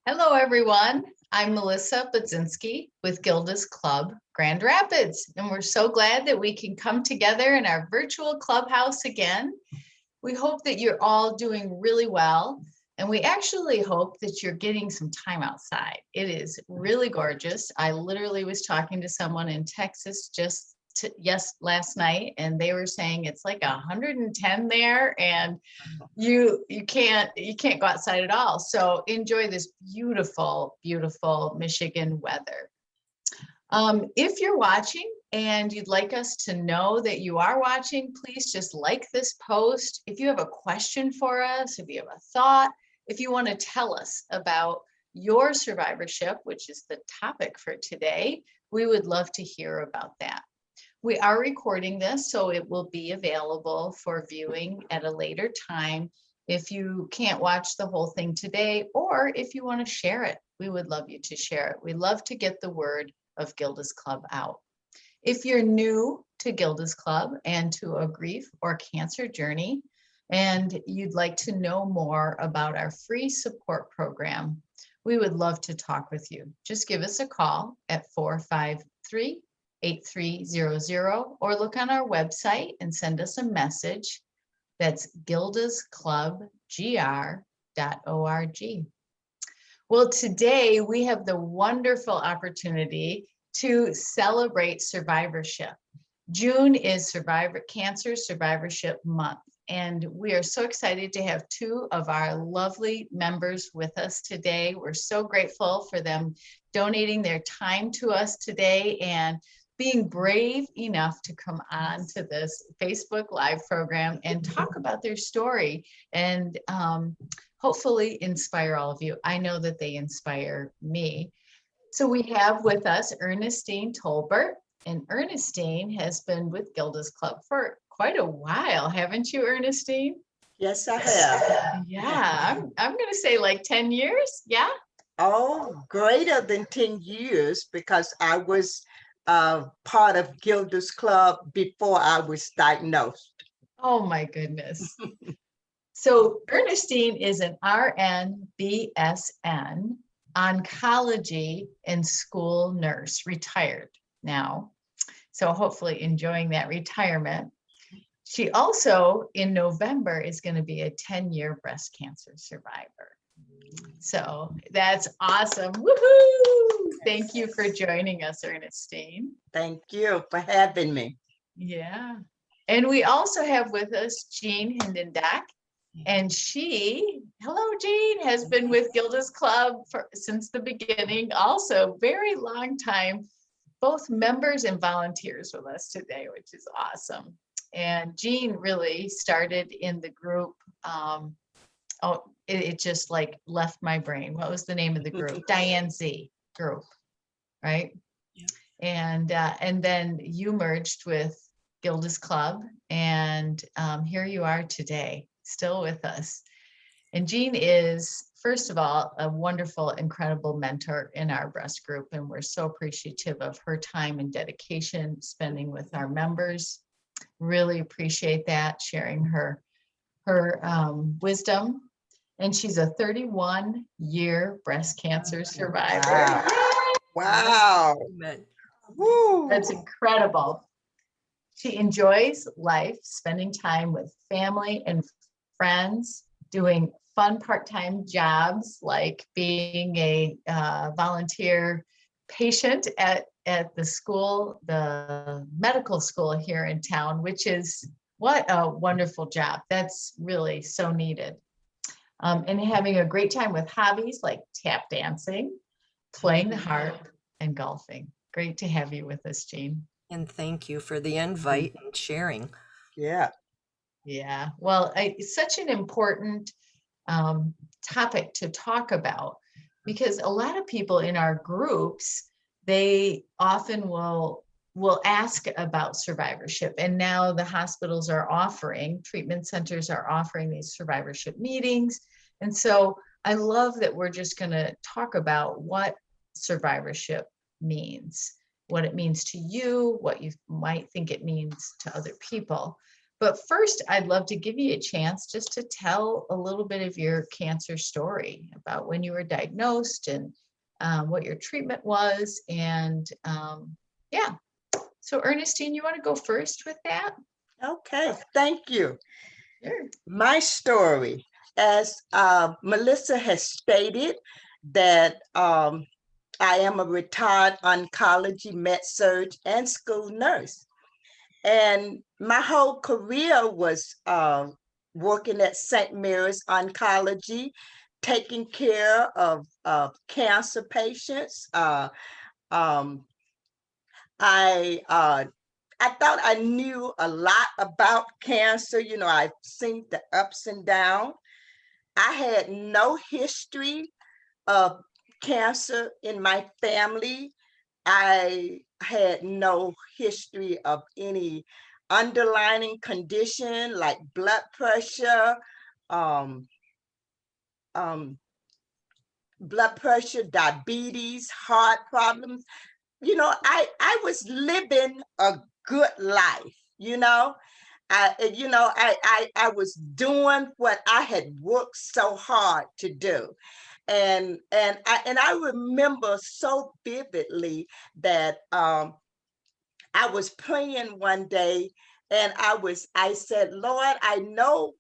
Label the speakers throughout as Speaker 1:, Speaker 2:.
Speaker 1: Hello, everyone. I'm Melissa Budzinski with Gilda's Club Grand Rapids, and we're so glad that we can come together in our virtual clubhouse again. We hope that you're all doing really well, and we actually hope that you're getting some time outside. It is really gorgeous. I literally was talking to someone in Texas last night, and they were saying it's like 110 there, and you can't go outside at all. So enjoy this beautiful Michigan weather. If you're watching and you'd like us to know that you are watching, please just like this post. If you have a question for us, if you have a thought, if you want to tell us about your survivorship, which is the topic for today, we would love to hear about that. We are recording this, so it will be available for viewing at a later time. If you can't watch the whole thing today, or if you want to share it, we would love you to share it. We love to get the word of Gilda's Club out. If you're new to Gilda's Club and to a grief or cancer journey, and you'd like to know more about our free support program, we would love to talk with you. Just give us a call at 453-8300 or look on our website and send us a message. That's gildasclubgr.org. Well, today we have the wonderful opportunity to celebrate survivorship. June is Cancer Survivorship Month, and we are so excited to have two of our lovely members with us today. We're so grateful for them donating their time to us today and being brave enough to come on to this Facebook Live program and talk about their story and hopefully inspire all of you. I know that they inspire me. So we have with us Ernestine Tolbert, and Ernestine has been with Gilda's Club for quite a while, haven't you, Ernestine?
Speaker 2: Yes, I have.
Speaker 1: Yeah, I'm going to say like 10 years. Yeah.
Speaker 2: Oh, greater than 10 years because I was part of Gilda's Club before I was diagnosed.
Speaker 1: Oh my goodness. So Ernestine is an RN BSN oncology and school nurse, retired now. So hopefully enjoying that retirement. She also in November is going to be a 10-year breast cancer survivor. So that's awesome. Woohoo! Thank you for joining us, Ernestine.
Speaker 2: Thank you for having me.
Speaker 1: Yeah. And we also have with us Jean Hindendak. And hello, Jean, has been with Gilda's Club since the beginning. Also, very long time, both members and volunteers with us today, which is awesome. And Jean really started in the group. It just like left my brain. What was the name of the group? Diane Z group, right? Yeah. And then you merged with Gilda's Club, and here you are today, still with us. And Jean is, first of all, a wonderful, incredible mentor in our breast group, and we're so appreciative of her time and dedication spending with our members. Really appreciate that, sharing her wisdom. And she's a 31-year breast cancer survivor.
Speaker 2: Wow.
Speaker 1: Woo. That's incredible. She enjoys life, spending time with family and friends, doing fun part-time jobs like being a volunteer patient at the school, the medical school here in town, which is what a wonderful job. That's really so needed. And having a great time with hobbies like tap dancing, playing the harp, and golfing. Great to have you with us, Jean.
Speaker 3: And thank you for the invite and sharing.
Speaker 2: Yeah.
Speaker 1: Yeah. Well, it's such an important topic to talk about because a lot of people in our groups, they often will ask about survivorship. And now the hospitals are offering, treatment centers are offering these survivorship meetings. And so I love that we're just going to talk about what survivorship means, what it means to you, what you might think it means to other people. But first, I'd love to give you a chance just to tell a little bit of your cancer story about when you were diagnosed and what your treatment was. And yeah, so Ernestine, you want to go first with that?
Speaker 2: Okay, thank you.
Speaker 1: Sure.
Speaker 2: My story, as Melissa has stated, that I am a retired oncology med-surg and school nurse. And my whole career was working at St. Mary's Oncology, taking care of cancer patients. Um, I thought I knew a lot about cancer. You know, I've seen the ups and downs. I had no history of cancer in my family. I had no history of any underlying condition like blood pressure, um, um, diabetes, heart problems. You know, I was living a good life, you know. I was doing what I had worked so hard to do. And I remember so vividly that I was praying one day, and I said, Lord, I know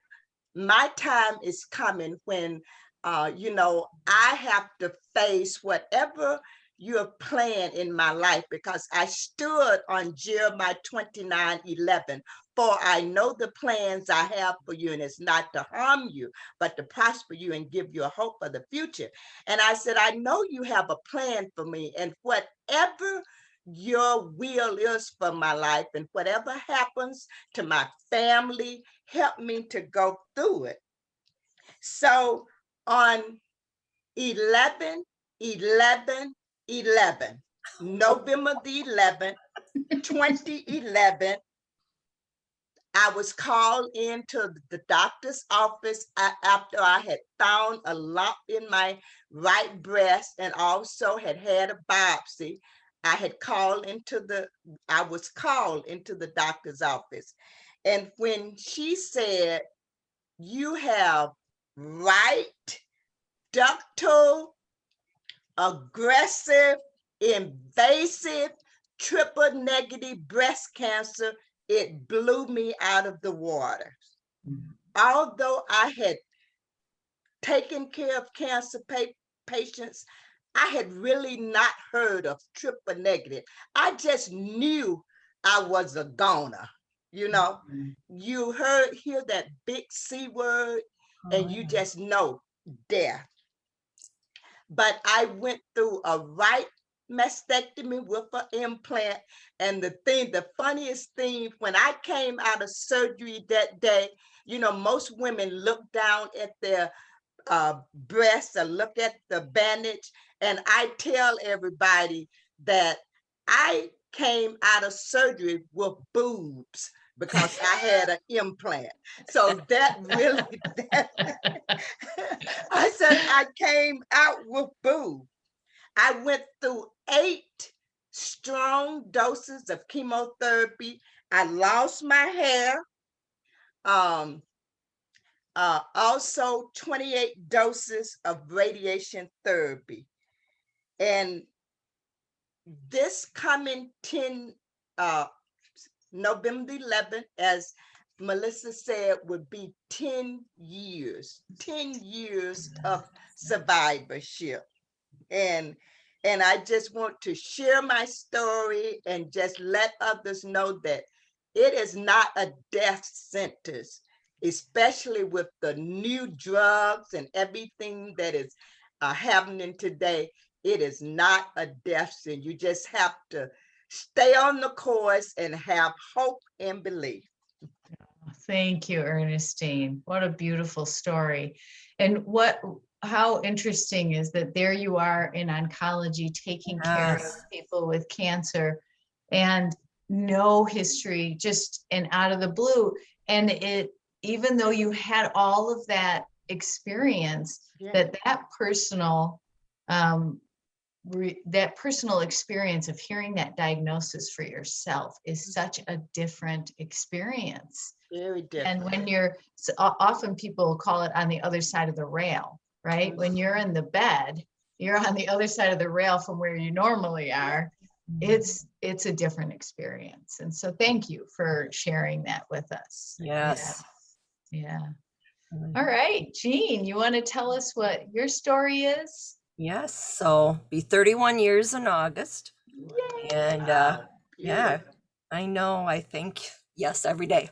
Speaker 2: my time is coming when I have to face whatever you're playing in my life, because I stood on Jeremiah 29:11. For I know the plans I have for you, and it's not to harm you, but to prosper you and give you a hope for the future. And I said, I know you have a plan for me, and whatever your will is for my life, and whatever happens to my family, help me to go through it. So on 11/11/11, November the 11th, 2011, I was called into the doctor's office after I had found a lump in my right breast and also had had a biopsy. I was called into the doctor's office. And when she said, you have right ductal aggressive invasive triple negative breast cancer, it blew me out of the water. Although I had taken care of cancer patients, I had really not heard of triple negative. I just knew I was a goner. You know, you hear that big C word, and you just know death. But I went through a right mastectomy with an implant. And the funniest thing, when I came out of surgery that day, you know, most women look down at their breasts or look at the bandage. And I tell everybody that I came out of surgery with boobs because I had an implant. So that really, I said I came out with boobs. I went through 8 strong doses of chemotherapy. I lost my hair. Also 28 doses of radiation therapy. And this coming November 11th, as Melissa said, would be 10 years of survivorship. And I just want to share my story and just let others know that it is not a death sentence, especially with the new drugs and everything that is happening today. It is not a death sentence. You just have to stay on the course and have hope and belief.
Speaker 1: Thank you, Ernestine. What a beautiful story. And how interesting is that there you are in oncology taking care of people with cancer and no history, just and out of the blue. And even though you had all of that experience, that personal experience of hearing that diagnosis for yourself is such a different experience.
Speaker 2: Very
Speaker 1: And
Speaker 2: different.
Speaker 1: when you're, often people call it on the other side of the rail, right? When you're in the bed, you're on the other side of the rail from where you normally are. It's a different experience. And so thank you for sharing that with us.
Speaker 3: Yes.
Speaker 1: Yeah. All right, Jean, you want to tell us what your story is?
Speaker 3: Yes. So be 31 years in August.
Speaker 1: Yay.
Speaker 3: And
Speaker 2: Wow,
Speaker 3: yeah,
Speaker 2: beautiful.
Speaker 3: I know. I think, yes, every day.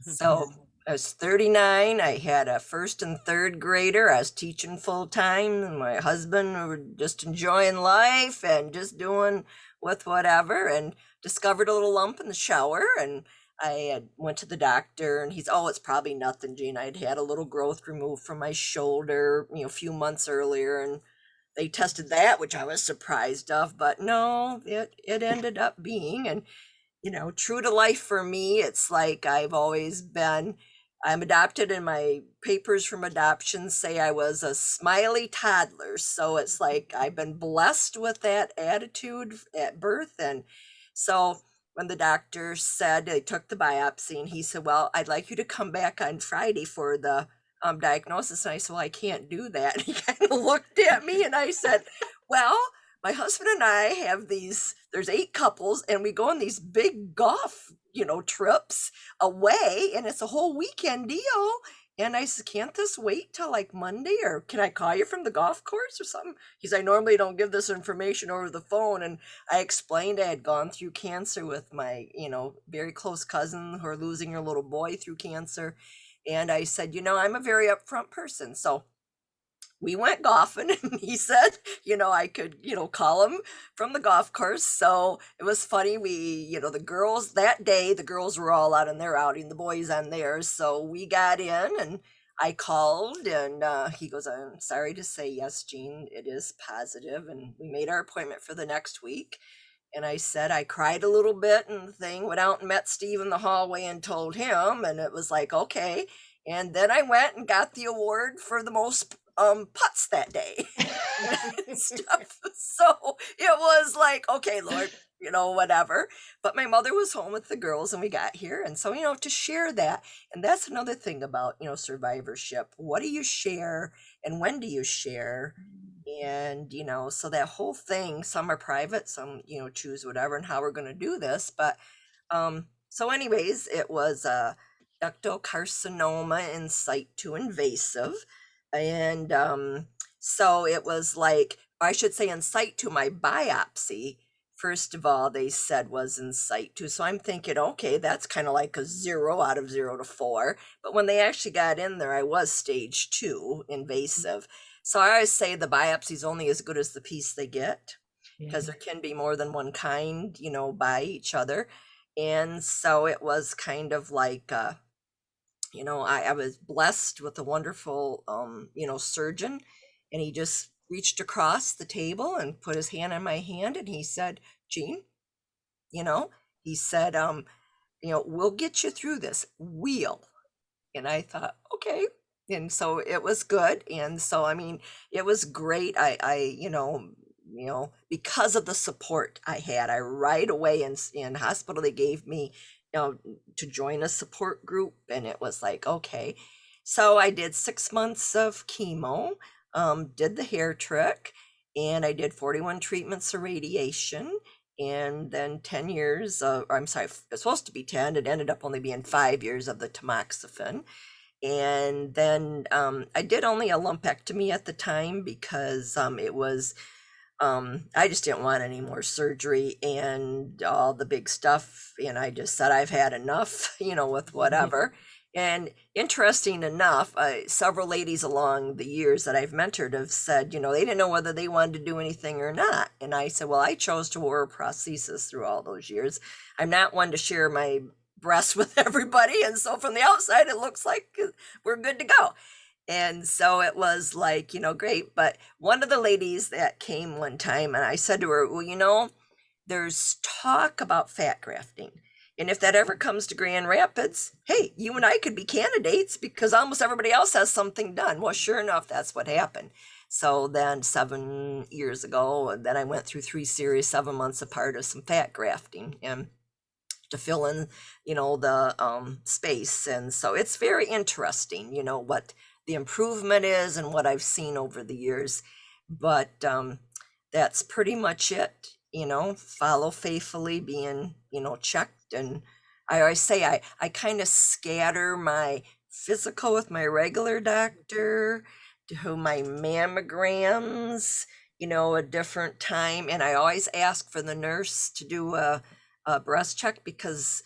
Speaker 3: So I was 39. I had a first and third grader. I was teaching full time. And my husband, we were just enjoying life and just doing with whatever, and discovered a little lump in the shower. And went to the doctor, and he's, oh, it's probably nothing, Gene. I'd had a little growth removed from my shoulder, a few months earlier. And they tested that, which I was surprised of, but no, it ended up being. And true to life for me, it's like I'm adopted, and my papers from adoption say I was a smiley toddler. So it's like I've been blessed with that attitude at birth. And so when the doctor said they took the biopsy, and he said, well, I'd like you to come back on Friday for the diagnosis. And I said, well, I can't do that. And he kind of looked at me, and I said, well, my husband and I have there's 8 couples, and we go on these big golf, trips away, and it's a whole weekend deal. And I said, can't this wait till like Monday, or can I call you from the golf course or something? He said, I normally don't give this information over the phone. And I explained I had gone through cancer with my, very close cousin who are losing her little boy through cancer. And I said, I'm a very upfront person. So we went golfing, and he said, I could, call him from the golf course. So it was funny. The girls that day, the girls were all out on their outing, the boys on theirs. So we got in, and I called, and he goes, I'm sorry to say, yes, Jean, it is positive. And we made our appointment for the next week. And I said, I cried a little bit and the thing, went out and met Steve in the hallway and told him. And it was like, okay. And then I went and got the award for the most putts that day. Stuff. So it was like, okay, Lord, whatever. But my mother was home with the girls, and we got here. And so, to share that. And that's another thing about, survivorship. What do you share, and when do you share? And so that whole thing, some are private, some choose whatever and how we're going to do this. But so anyways, it was ductal carcinoma in situ invasive. And so it was like, I should say, in situ, my biopsy, first of all, they said was in situ. So I'm thinking, okay, that's kind of like a 0 out of 0 to 4. But when they actually got in there, I was stage 2 invasive. So I always say the biopsy is only as good as the piece they get, because there can be more than one kind, by each other. And so it was kind of like, I was blessed with a wonderful, surgeon, and he just reached across the table and put his hand on my hand, and he said, Jean, he said, we'll get you through this. And I thought, okay. And so it was good. And so, I mean, it was great. Because of the support I had, I right away in hospital, they gave me, to join a support group. And it was like, okay. So I did 6 months of chemo, did the hair trick, and I did 41 treatments of radiation. And then 10 years, I'm sorry, it's supposed to be 10. It ended up only being 5 years of the tamoxifen. And then I did only a lumpectomy at the time, because it was, I just didn't want any more surgery and all the big stuff. And I just said, I've had enough, with whatever. And interesting enough, several ladies along the years that I've mentored have said, they didn't know whether they wanted to do anything or not. And I said, well, I chose to wear a prosthesis through all those years. I'm not one to share my breasts with everybody. And so from the outside, it looks like we're good to go. And so it was like, great. But one of the ladies that came one time, and I said to her, well, there's talk about fat grafting. And if that ever comes to Grand Rapids, hey, you and I could be candidates, because almost everybody else has something done. Well, sure enough, that's what happened. So then 7 years ago, then I went through 3 series, 7 months apart, of some fat grafting. And to fill in, the space. And so it's very interesting, what the improvement is and what I've seen over the years. But that's pretty much it, follow faithfully, being, checked. And I always say I kind of scatter my physical with my regular doctor, to my mammograms, a different time. And I always ask for the nurse to do a breast check because,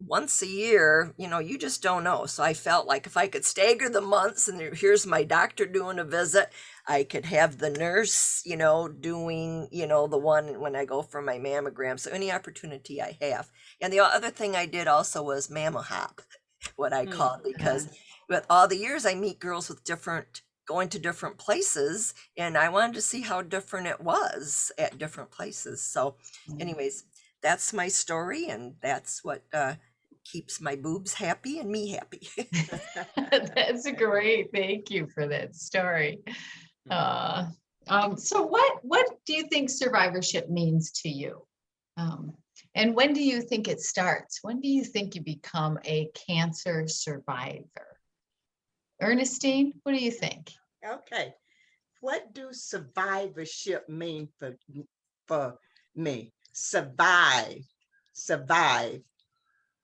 Speaker 3: once a year, you just don't know. So I felt like if I could stagger the months and here's my doctor doing a visit, I could have the nurse, doing, the one when I go for my mammogram. So any opportunity I have. And the other thing I did also was mammo hop, what I call it, because with all the years I meet girls with going to different places, and I wanted to see how different it was at different places. So anyways, that's my story, and that's what keeps my boobs happy and me happy.
Speaker 1: That's great. Thank you for that story. So what do you think survivorship means to you? And when do you think it starts? When do you think you become a cancer survivor? Ernestine, what do you think?
Speaker 2: Okay. What do survivorship mean for me? Survive.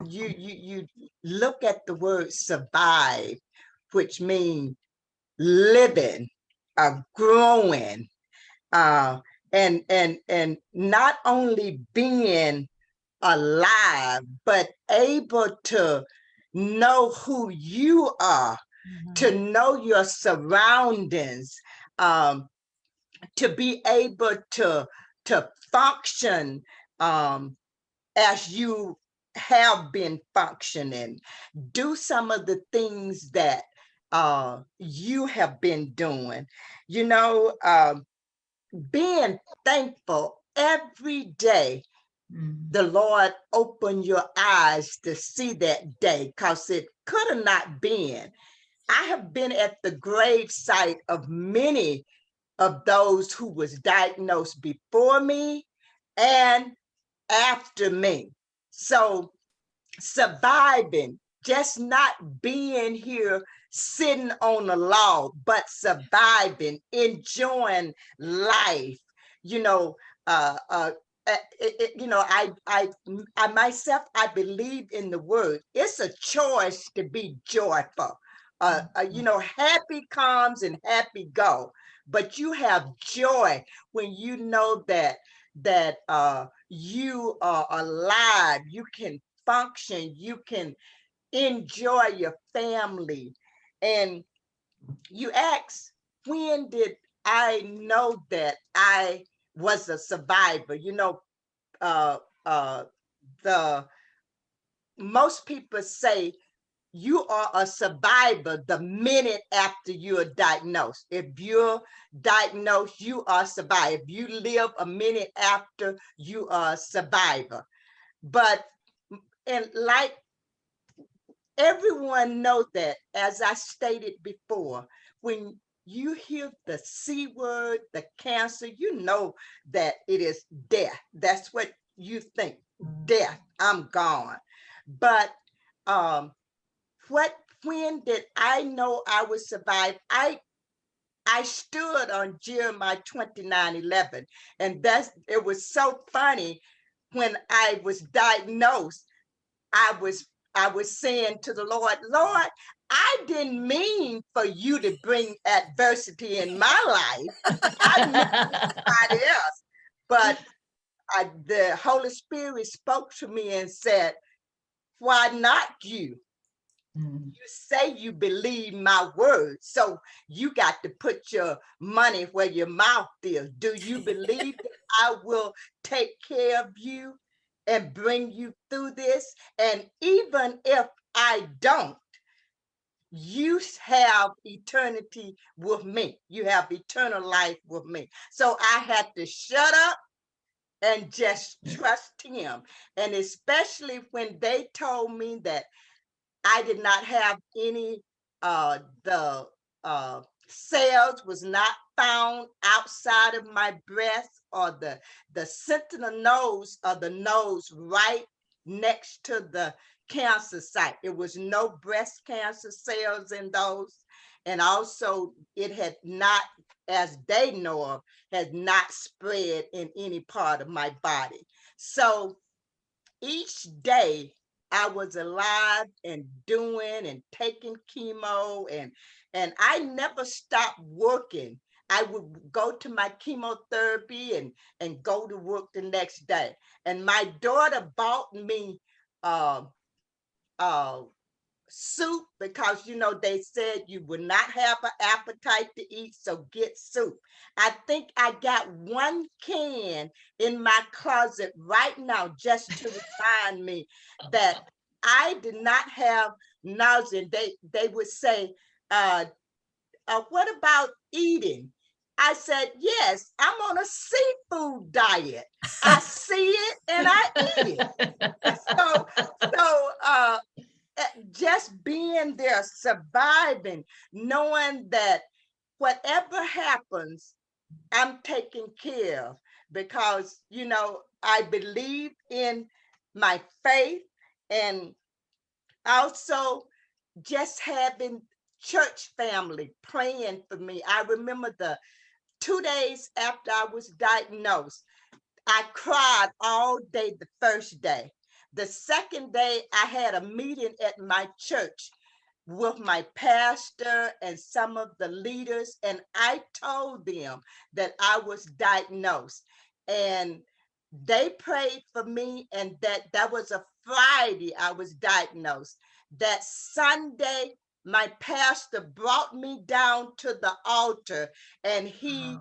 Speaker 2: You look at the word survive, which means living, growing, and not only being alive, but able to know who you are, to know your surroundings, to be able to function as you have been functioning, do some of the things that you have been doing, being thankful every day. The Lord opened your eyes to see that day, because it could have not been. I have been at the gravesite of many of those who was diagnosed before me and after me. So surviving, just not being here sitting on a log, but surviving, enjoying life, you know, uh, uh, I myself, I believe in the word. It's a choice to be joyful. Happy comes and happy go, but you have joy when you know that you are alive. You can function. You can enjoy your family. And you ask, when did I know that I was a survivor? Uh, uh, the most people say you are a survivor the minute after you're diagnosed. If you're diagnosed, you are a survivor. If you live a minute after, you are a survivor. But and like everyone knows that, as I stated before, when you hear the C word, the cancer, you know that it is death. That's what you think, death, I'm gone. But when did I know I would survive? I stood on Jeremiah 29:11, and it was so funny. When I was diagnosed, I was saying to the Lord, Lord, I didn't mean for you to bring adversity in my life. I meant somebody else. But the Holy Spirit spoke to me and said, why not you? You say you believe my word, so you got to put your money where your mouth is. Do you believe that I will take care of you and bring you through this? And even if I don't, you have eternity with me. You have eternal life with me. So I had to shut up and just trust him. And especially when they told me that I did not have any, the cells was not found outside of my breast, or the sentinel nodes of the nose right next to the cancer site. It was no breast cancer cells in those. And also it had not, as they know of, had not spread in any part of my body. So each day I was alive and doing and taking chemo, and I never stopped working. I would go to my chemotherapy and go to work the next day. And my daughter bought me uh, uh, soup because they said you would not have an appetite to eat, so get soup. I think I got one can in my closet right now just to remind me that I did not have nausea. They would say, what about eating? I said, yes, I'm on a seafood diet. I see it and I eat it. So just being there, surviving, knowing that whatever happens, I'm taken care of, because I believe in my faith, and also just having church family praying for me. I remember the 2 days after I was diagnosed, I cried all day the first day. The second day, I had a meeting at my church with my pastor and some of the leaders, and I told them that I was diagnosed. And they prayed for me, and that was a Friday I was diagnosed. That Sunday, my pastor brought me down to the altar, and he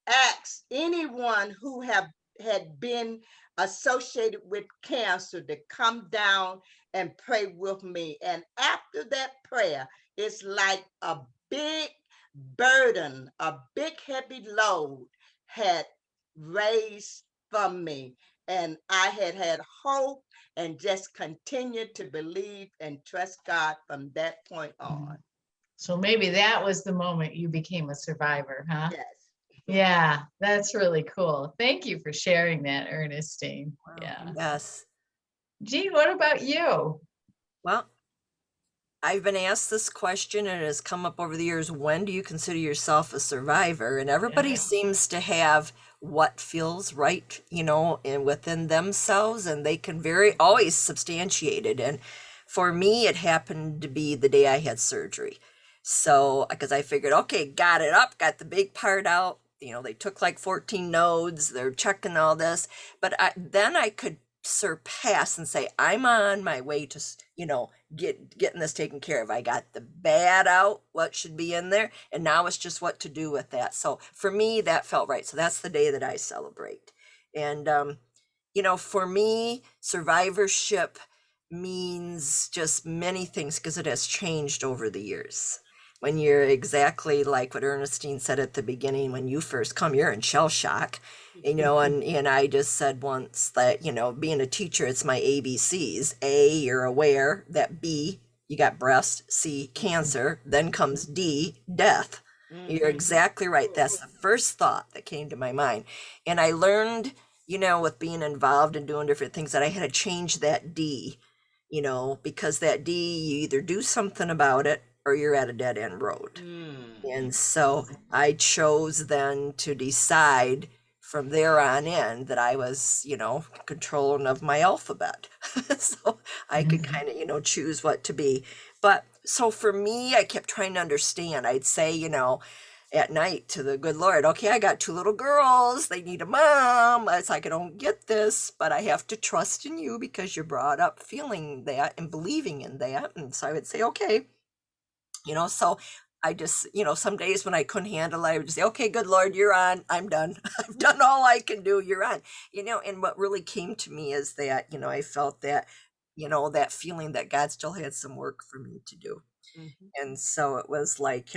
Speaker 2: asked anyone who had been associated with cancer to come down and pray with me. And after that prayer, it's like a big burden, a big heavy load had raised from me. And I had hope and just continued to believe and trust God from that point on.
Speaker 1: So maybe that was the moment you became a survivor, huh?
Speaker 2: Yes.
Speaker 1: Yeah, that's really cool. Thank you for sharing that, Ernestine.
Speaker 3: Wow.
Speaker 1: Yeah.
Speaker 3: Yes.
Speaker 1: Jean, what about you?
Speaker 3: Well, I've been asked this question and it has come up over the years. When do you consider yourself a survivor? And everybody
Speaker 1: Yeah.
Speaker 3: seems to have what feels right, and within themselves, and they can always substantiate it. And for me, it happened to be the day I had surgery. So, because I figured, okay, got it up, got the big part out. They took like 14 nodes, they're checking all this. But then I could surpass and say, I'm on my way to, getting this taken care of. I got the bad out, what should be in there, and now it's just what to do with that. So for me, that felt right. So that's the day that I celebrate. And for me, survivorship means just many things because it has changed over the years. When you're exactly like what Ernestine said at the beginning, when you first come, you're in shell shock, and I just said once that, being a teacher, it's my ABCs. A, you're aware that B, you got breast, C, cancer, then comes D, death. You're exactly right. That's the first thought that came to my mind. And I learned, with being involved and doing different things, that I had to change that D, because that D, you either do something about it or you're at a dead end road. And so I chose then to decide from there on in that I was, controlling of my alphabet. So I could kind of, choose what to be. But so for me, I kept trying to understand. I'd say, at night to the good Lord, okay, I got 2 little girls. They need a mom. It's like, I don't get this, but I have to trust in you because you're brought up feeling that and believing in that. And so I would say, okay, so I just, some days when I couldn't handle it, I would just say, okay, good Lord, you're on. I'm done. I've done all I can do. You're on, and what really came to me is that, I felt that, that feeling that God still had some work for me to do. And so it was like,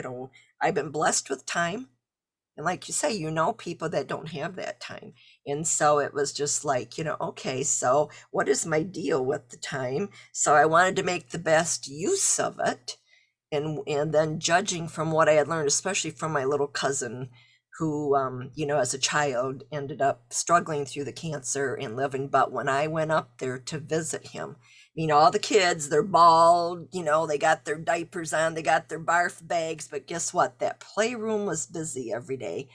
Speaker 3: I've been blessed with time. And like you say, people that don't have that time. And so it was just like, okay, so what is my deal with the time? So I wanted to make the best use of it. And then judging from what I had learned, especially from my little cousin, who, you know, as a child ended up struggling through the cancer and living. But when I went up there to visit him, you know, all the kids, they're bald, you know, they got their diapers on, they got their barf bags, but guess what? That playroom was busy every day.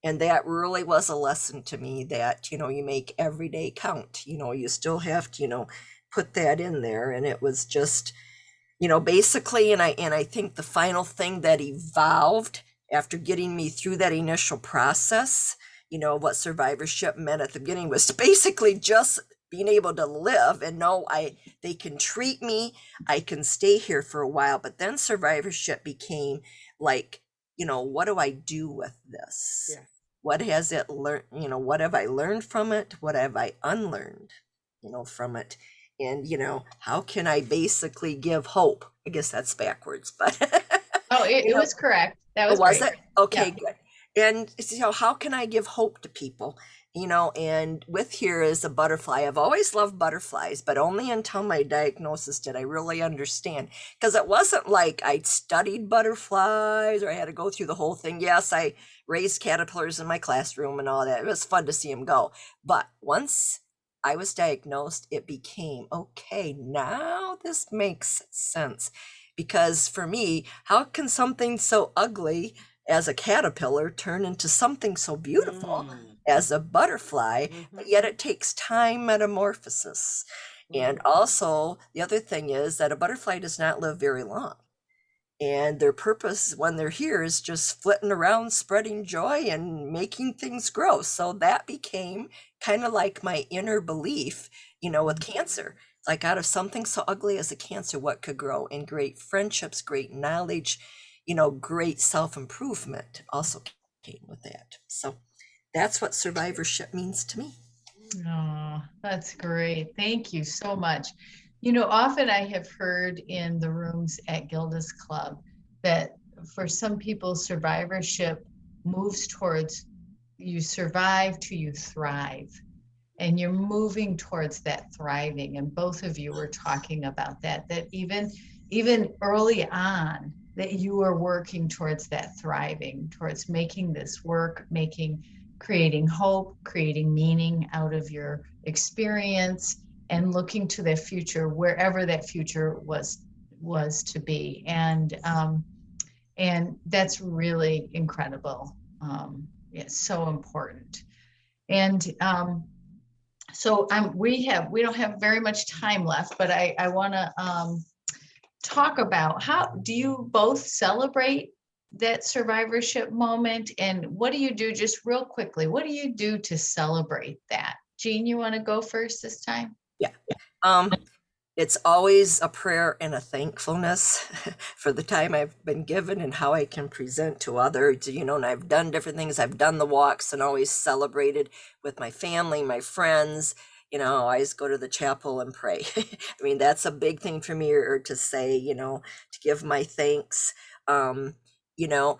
Speaker 3: And that really was a lesson to me that, you know, you make every day count. You know, you still have to, you know, put that in there. And it was just, you know, basically, and I think the final thing that evolved after getting me through that initial process, you know, what survivorship meant at the beginning was basically just being able to live and know they can treat me, I can stay here for a while. But then survivorship became like, you know, what do I do with this?
Speaker 2: Yeah.
Speaker 3: What has it learned? You know, what have I learned from it? What have I unlearned, you know, from it? And, you know, how can I basically give hope? I guess that's backwards, but
Speaker 1: Oh, it,
Speaker 3: you
Speaker 1: it
Speaker 3: know,
Speaker 1: was correct. That was
Speaker 3: was
Speaker 1: great.
Speaker 3: it? Okay,
Speaker 1: Yeah.
Speaker 3: good. And you know, how can I give hope to people? You know, and with here is a butterfly. I've always loved butterflies, but only until my diagnosis did I really understand. Because it wasn't like I'd studied butterflies or I had to go through the whole thing. Yes, I raised caterpillars in my classroom and all that. It was fun to see them go. But once I was diagnosed, it became okay, now this makes sense. Because for me, how can something so ugly as a caterpillar turn into something so beautiful as a butterfly? But yet it takes time metamorphosis. And also, the other thing is that a butterfly does not live very long. And their purpose when they're here is just flitting around, spreading joy and making things grow. So that became kind of like my inner belief, you know, with cancer. Like out of something so ugly as a cancer, what could grow? And great friendships, great knowledge, you know, great self-improvement also came with that. So that's what survivorship means to me.
Speaker 1: Oh, that's great. Thank you so much. You know, often I have heard in the rooms at Gilda's Club that for some people, survivorship moves towards you survive to you thrive. And you're moving towards that thriving. And both of you were talking about that, that even early on, that you are working towards that thriving, towards making this work, creating hope, creating meaning out of your experience, and looking to the future, wherever that future was to be. And that's really incredible. It's so important. And so we don't have very much time left, but I want to talk about, how do you both celebrate that survivorship moment, and what do you do, just real quickly, what do you do to celebrate that? Jean, you want to go first this time?
Speaker 3: Yeah. It's always a prayer and a thankfulness for the time I've been given and how I can present to others, you know, and I've done different things. I've done the walks and always celebrated with my family, my friends, you know, I always go to the chapel and pray. I mean, that's a big thing for me, or to say, you know, to give my thanks. You know,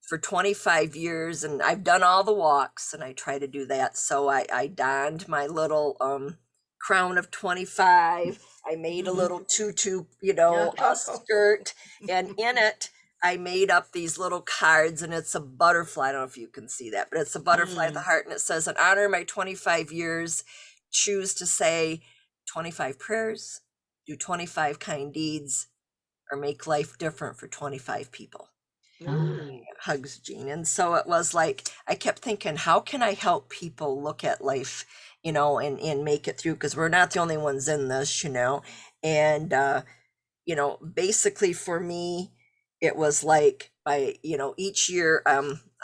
Speaker 3: for 25 years, and I've done all the walks and I try to do that. So I donned my little crown of 25. I made a little tutu, you know, skirt, and in it, I made up these little cards, and it's a butterfly. I don't know if you can see that, but it's a butterfly at the heart, and it says, in honor of my 25 years, choose to say 25 prayers, do 25 kind deeds, or make life different for 25 people. Hugs, Jean. And so it was like, I kept thinking, how can I help people look at life, you know, and make it through? Because we're not the only ones in this, you know. And, you know, basically for me, it was like, you know, each year,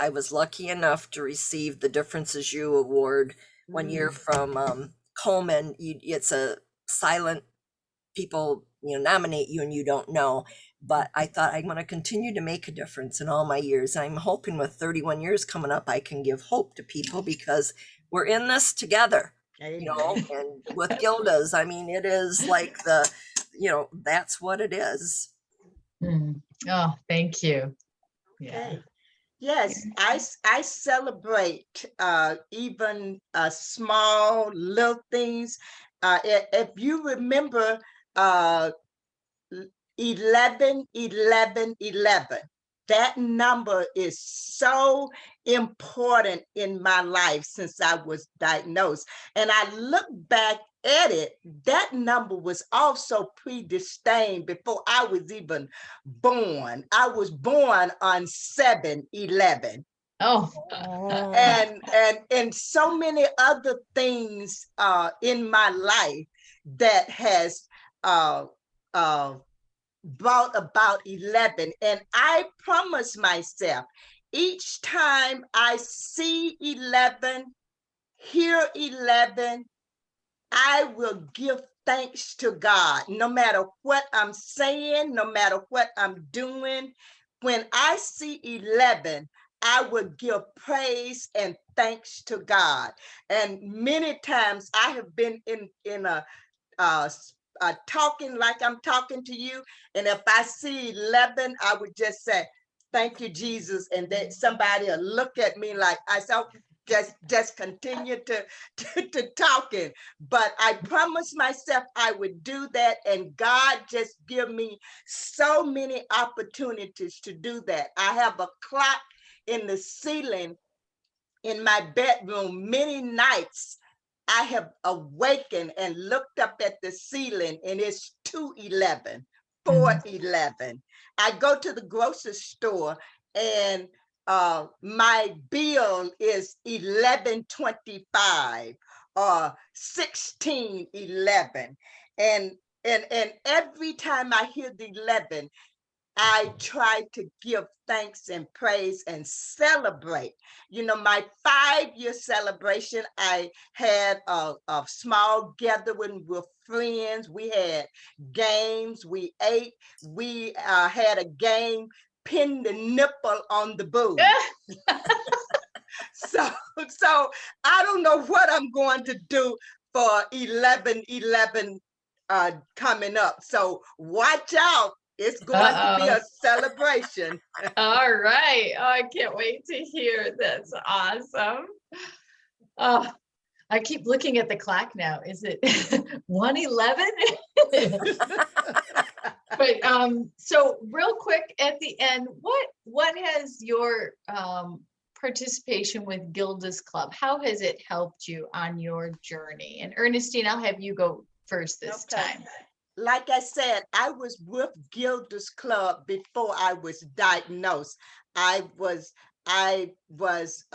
Speaker 3: I was lucky enough to receive the Difference Is You award one year from Coleman. It's a silent, people, you know, nominate you and you don't know. But I thought, I'm going to continue to make a difference in all my years. I'm hoping with 31 years coming up, I can give hope to people, because we're in this together, you know. And with Gilda's, I mean, it is like you know, that's what it is.
Speaker 1: Oh, thank you. Yeah.
Speaker 2: Yes, I celebrate even small little things. If you remember 11, 11, 11, that number is so important in my life since I was diagnosed. And I look back at it, that number was also predestined before I was even born. I was born on 7/11.
Speaker 1: Oh,
Speaker 2: And so many other things in my life that has uh, uh, brought about 11. And I promise myself, each time I see 11, hear 11, I will give thanks to God, no matter what I'm saying, no matter what I'm doing. When I see 11, I will give praise and thanks to God. And many times I have been in a uh, talking like I'm talking to you. And if I see 11, I would just say, thank you, Jesus. And then somebody will look at me like I saw, just continue to talking. But I promised myself I would do that. And God just give me so many opportunities to do that. I have a clock in the ceiling in my bedroom many nights. I have awakened and looked up at the ceiling and it's 2:11, 4:11. I go to the grocery store and my bill is 11:25 or 16:11. And every time I hear the 11, I try to give thanks and praise and celebrate. You know, my 5-year celebration, I had a small gathering with friends. We had games, we ate, we had a game, pin the nipple on the boob. So I don't know what I'm going to do for 11/11 coming up. So watch out. It's going to be a celebration.
Speaker 1: all right. Oh, I can't wait to hear. That's awesome. Oh, I keep looking at the clock now. Is it 1:11? But so real quick at the end, what has your participation with Gilda's Club, how has it helped you on your journey? And Ernestine, I'll have you go first this time.
Speaker 2: Like I said, I was with Gilda's Club before I was diagnosed. I was a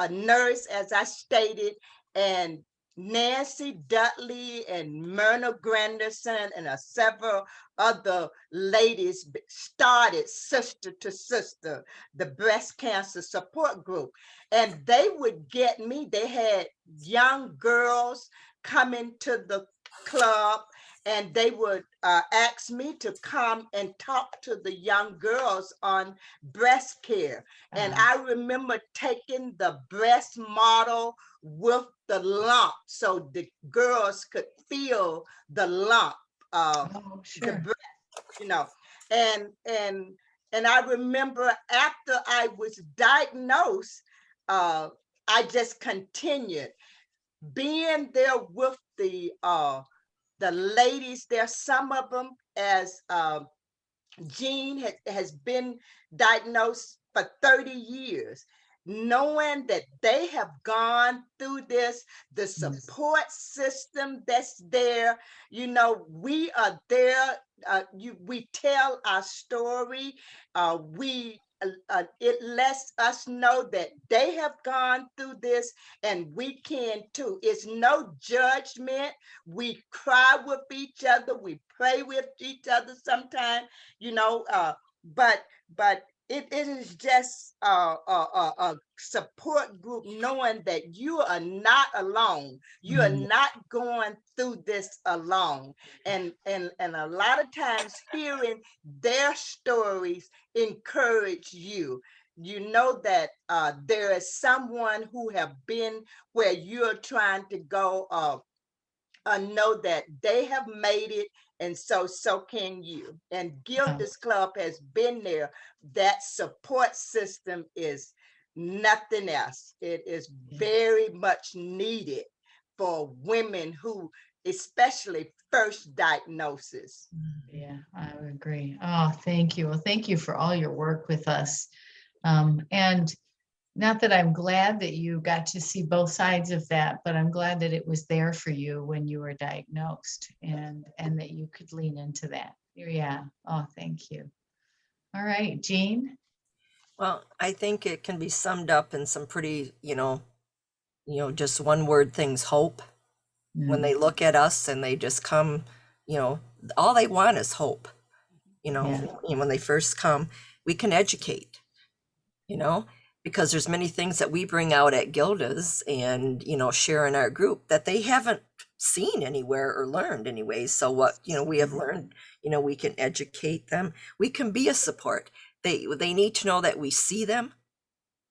Speaker 2: nurse, as I stated, and Nancy Dudley and Myrna Granderson and several other ladies started Sister to Sister, the breast cancer support group. And they would get me, they had young girls coming to the club and they would ask me to come and talk to the young girls on breast care. And I remember taking the breast model with the lump so the girls could feel the lump, the breast, you know. And I remember after I was diagnosed, I just continued being there with the ladies there. Some of them, as Jean has been diagnosed for 30 years, knowing that they have gone through this, the support system that's there, you know, we are there, we tell our story, it lets us know that they have gone through this and we can too. It's no judgment. We cry with each other. We pray with each other sometimes, you know, but it is just a support group, knowing that you are not alone. You are not going through this alone. And a lot of times hearing their stories encourage you. You know that there is someone who have been where you're trying to go, know that they have made it, and so can you. And Gilda's Club has been there. That support system is nothing else. It is very much needed for women who, especially first diagnosis.
Speaker 1: Yeah, I would agree. Oh, thank you. Well, thank you for all your work with us. And not that I'm glad that you got to see both sides of that, but I'm glad that it was there for you when you were diagnosed and that you could lean into that. Yeah. Oh, thank you. All right, Jean.
Speaker 3: Well, I think it can be summed up in some pretty, just one word things, hope. When they look at us and they just come, all they want is hope.
Speaker 1: Yeah.
Speaker 3: And when they first come, we can educate, because there's many things that we bring out at Gilda's and, share in our group that they haven't seen anywhere or learned anyway. So what, we have learned, we can educate them. We can be a support. They need to know that we see them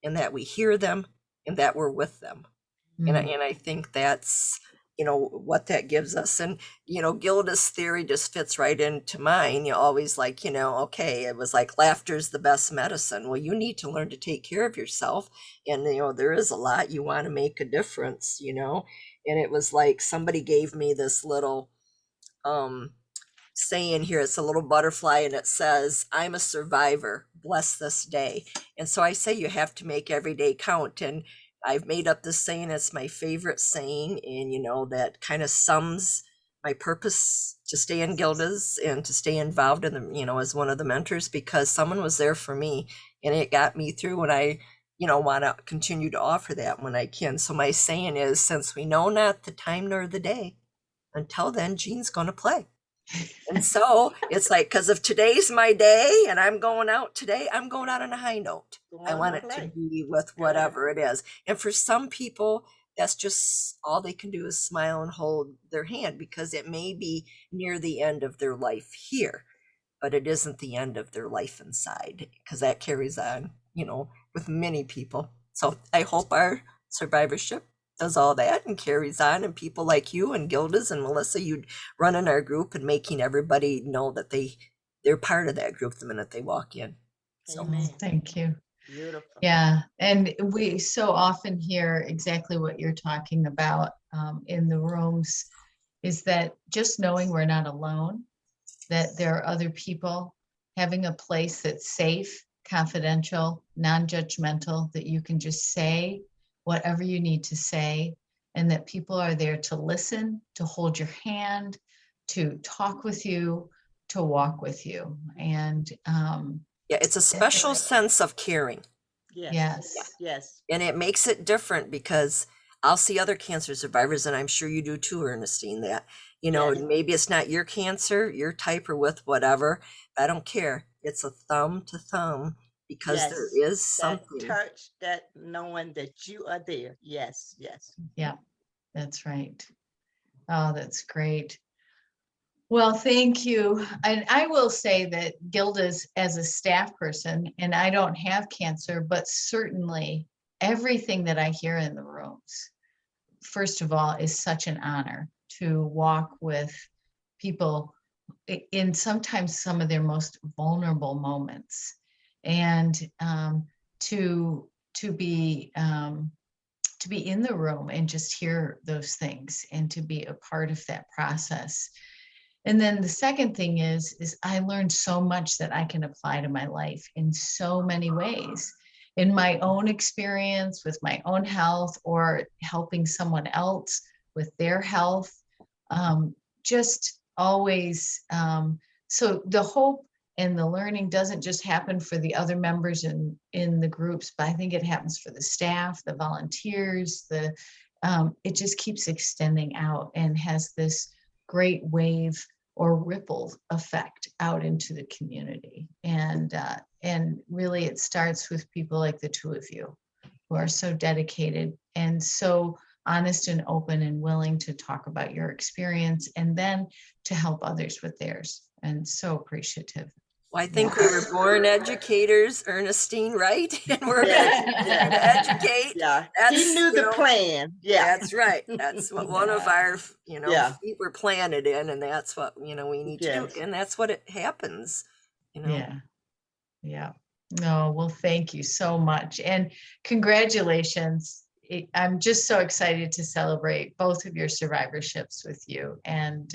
Speaker 3: and that we hear them and that we're with them. And I think that's, what that gives us. And, Gilda's theory just fits right into mine. You always like, okay, it was like laughter's the best medicine. Well, you need to learn to take care of yourself. And, there is a lot you want to make a difference, and it was like somebody gave me this little saying here. It's a little butterfly and it says, I'm a survivor, bless this day. And so I say you have to make every day count. And I've made up this saying. It's my favorite saying, and that kind of sums my purpose to stay in Gilda's and to stay involved in the, as one of the mentors, because someone was there for me and it got me through. And I want to continue to offer that when I can. So my saying is, since we know not the time nor the day, until then, Jean's going to play. And so it's like, because if today's my day and I'm going out today, I'm going out on a high note. I want it to be with whatever it is. And for some people, that's just all they can do is smile and hold their hand, because it may be near the end of their life here, but it isn't the end of their life inside, because that carries on, with many people. So I hope our survivorship does all that and carries on, and people like you and Gilda's and Melissa, you running our group and making everybody know that they're part of that group the minute they walk in. So
Speaker 1: Thank you.
Speaker 2: Beautiful.
Speaker 1: Yeah, and we so often hear exactly what you're talking about in the rooms, is that just knowing we're not alone, that there are other people, having a place that's safe, confidential, non-judgmental, that you can just say whatever you need to say, and that people are there to listen, to hold your hand, to talk with you, to walk with you. And
Speaker 3: yeah, it's a special sense of caring.
Speaker 2: Yes.
Speaker 3: And it makes it different, because I'll see other cancer survivors, and I'm sure you do too, Ernestine, that, maybe it's not your cancer, your type, or with whatever. I don't care. It's a thumb to thumb, because there is something.
Speaker 2: That touch, that knowing that you are there. Yes.
Speaker 1: Yeah, that's right. Oh, that's great. Well, thank you. And I will say that Gilda's, as a staff person, and I don't have cancer, but certainly everything that I hear in the rooms, first of all, is such an honor to walk with people in sometimes some of their most vulnerable moments, and to be in the room and just hear those things and to be a part of that process. And then the second thing is I learned so much that I can apply to my life in so many ways, in my own experience with my own health, or helping someone else with their health. Just always. So the hope and the learning doesn't just happen for the other members in the groups, but I think it happens for the staff, the volunteers, it just keeps extending out and has this great wave or ripple effect out into the community. And really it starts with people like the two of you, who are so dedicated and so honest and open and willing to talk about your experience, and then to help others with theirs. And so appreciative.
Speaker 3: Well, I think we were born educators, Ernestine, right? And we're going to educate.
Speaker 2: Yeah,
Speaker 3: That's,
Speaker 2: he knew the plan. Yeah,
Speaker 3: that's right. That's what one of our, feet were planted in, and that's what, we need to do. And that's what it happens,
Speaker 1: Yeah. No, well, thank you so much. And congratulations. I'm just so excited to celebrate both of your survivorships with you. And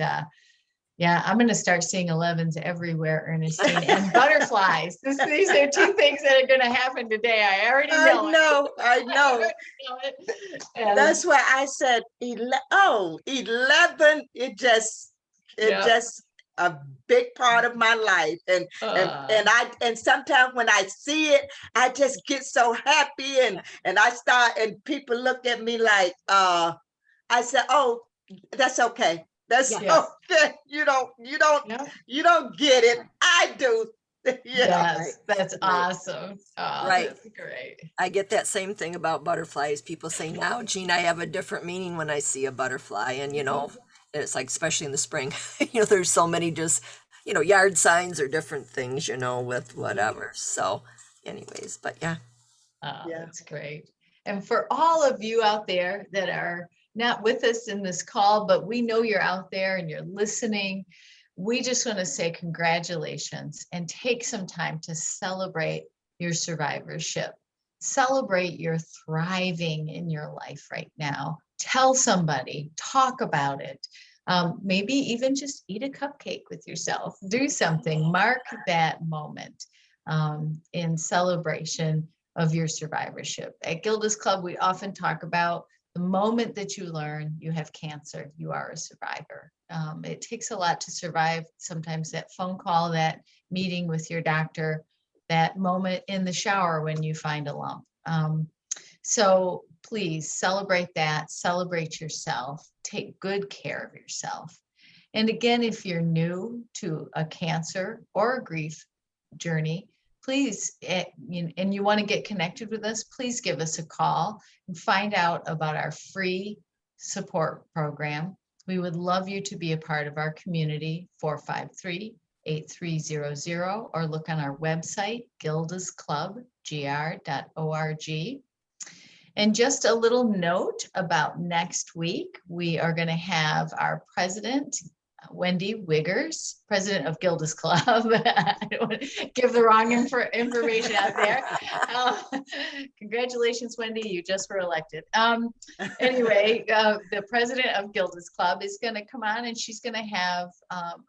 Speaker 1: Yeah, I'm going to start seeing 11s everywhere, Ernestine, and butterflies. These are two things that are going to happen today. I already know it.
Speaker 2: I know.
Speaker 1: Know it. And
Speaker 2: That's why I said 11. It
Speaker 1: yeah,
Speaker 2: just a big part of my life. And sometimes when I see it, I just get so happy and I start and people look at me like I said, oh, that's okay. That's
Speaker 1: Yeah.
Speaker 2: okay. You don't get it. I do.
Speaker 1: Yes,
Speaker 3: Right.
Speaker 1: that's
Speaker 3: Right.
Speaker 1: awesome. Oh,
Speaker 3: Right.
Speaker 1: that's great.
Speaker 3: I get that same thing about butterflies. People say now, Gene, I have a different meaning when I see a butterfly. And, it's like, especially in the spring, there's so many just, yard signs or different things, with whatever. So, anyways, but yeah.
Speaker 1: Oh,
Speaker 2: Yeah.
Speaker 1: that's great. And for all of you out there that are not with us in this call, but we know you're out there and you're listening, we just want to say congratulations and take some time to celebrate your survivorship. Celebrate your thriving in your life right now. Tell somebody, talk about it. Maybe even just eat a cupcake with yourself. Do something, mark that moment in celebration of your survivorship. At Gilda's Club, we often talk about the moment that you learn you have cancer, you are a survivor. It takes a lot to survive. Sometimes that phone call, that meeting with your doctor, that moment in the shower when you find a lump. So please celebrate that, celebrate yourself, take good care of yourself. And again, if you're new to a cancer or a grief journey, please, and you want to get connected with us, please give us a call and find out about our free support program. We would love you to be a part of our community, 453-8300, or look on our website, gildasclub.gr.org. And just a little note about next week, we are going to have our president, Wendy Wiggers, president of Gilda's Club. I don't want to give the wrong information out there. Congratulations, Wendy, you just were elected. Anyway, the president of Gilda's Club is going to come on and she's going to have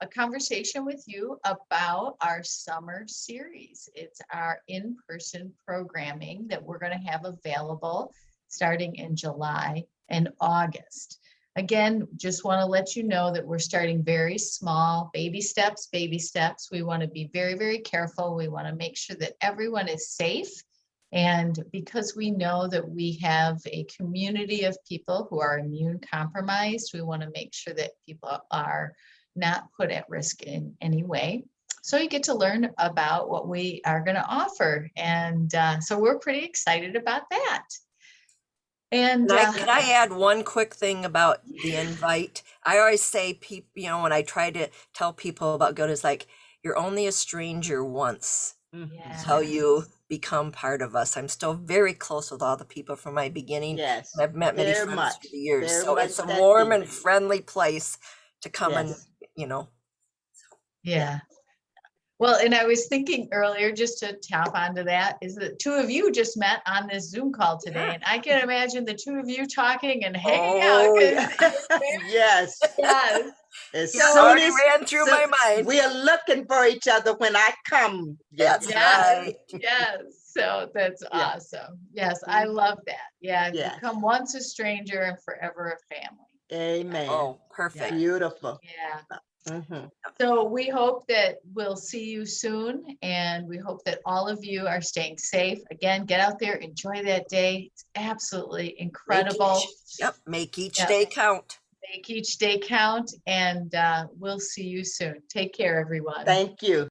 Speaker 1: a conversation with you about our summer series. It's our in-person programming that we're going to have available starting in July and August. Again, just want to let you know that we're starting very small, baby steps, baby steps. We want to be very, very careful. We want to make sure that everyone is safe. And because we know that we have a community of people who are immune compromised, we want to make sure that people are not put at risk in any way. So you get to learn about what we are going to offer. And so we're pretty excited about that. And
Speaker 3: Can I add one quick thing about the invite? I always say people, when I try to tell people about good, it's like, you're only a stranger once. Until you become part of us. I'm still very close with all the people from my beginning.
Speaker 2: Yes.
Speaker 3: And I've met many
Speaker 2: Very
Speaker 3: friends
Speaker 2: much.
Speaker 3: through the years.
Speaker 2: Very
Speaker 3: So
Speaker 2: much
Speaker 3: it's a
Speaker 2: that
Speaker 3: warm
Speaker 2: deep.
Speaker 3: and friendly place to come
Speaker 2: Yes.
Speaker 3: and,
Speaker 1: yeah. Well, and I was thinking earlier, just to tap onto that, is that two of you just met on this Zoom call today.
Speaker 3: Yeah.
Speaker 1: And I can imagine the two of you talking and hanging
Speaker 3: Oh,
Speaker 1: out. 'cause
Speaker 2: Yes.
Speaker 1: yes.
Speaker 2: As
Speaker 3: It
Speaker 2: soon
Speaker 3: already
Speaker 2: as
Speaker 3: ran through my mind.
Speaker 2: we are looking for each other when I come. Yes.
Speaker 3: That's
Speaker 1: Yes.
Speaker 3: right.
Speaker 1: Yes. So that's
Speaker 2: Yeah.
Speaker 1: awesome. Yes, I love that. Yeah.
Speaker 2: Yes.
Speaker 1: Become once a stranger and forever a family.
Speaker 2: Amen.
Speaker 3: Oh, perfect.
Speaker 2: Beautiful.
Speaker 1: Yeah.
Speaker 2: Mhm.
Speaker 1: So we hope that we'll see you soon, and we hope that all of you are staying safe. Again, get out there, enjoy that day. It's absolutely incredible.
Speaker 3: Make each
Speaker 1: Yep.
Speaker 3: day count.
Speaker 1: Make each day count, and we'll see you soon. Take care, everyone.
Speaker 2: Thank you.